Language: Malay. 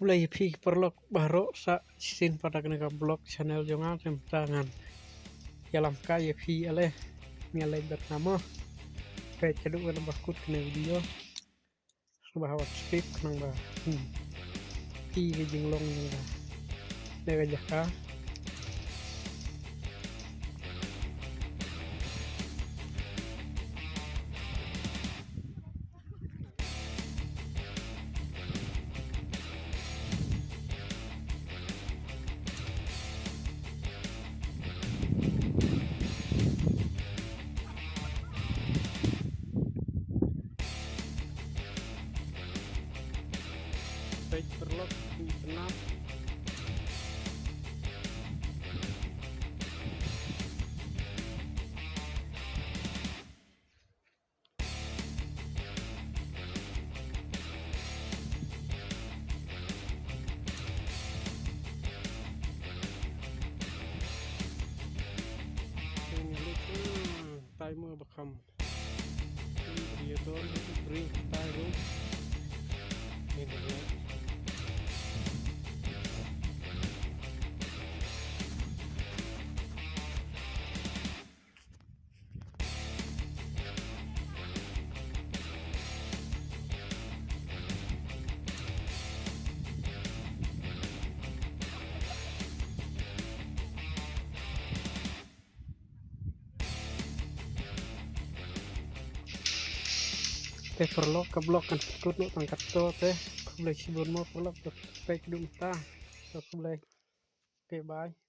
Play pi perlok baro sa sin pada kena blog channel jongan tangan dalam kaya pi ale nyalai bernama kayak cedu kan bakut kena video subah WhatsApp nang ba pi jinglong nang ba daga jaka baik perlok di tengah timer bekam dia don beri timer ini dia teh perlok ke blok kan ikut nu tangkat to teh boleh sibun mau perlok teh dum ta boleh oke bye.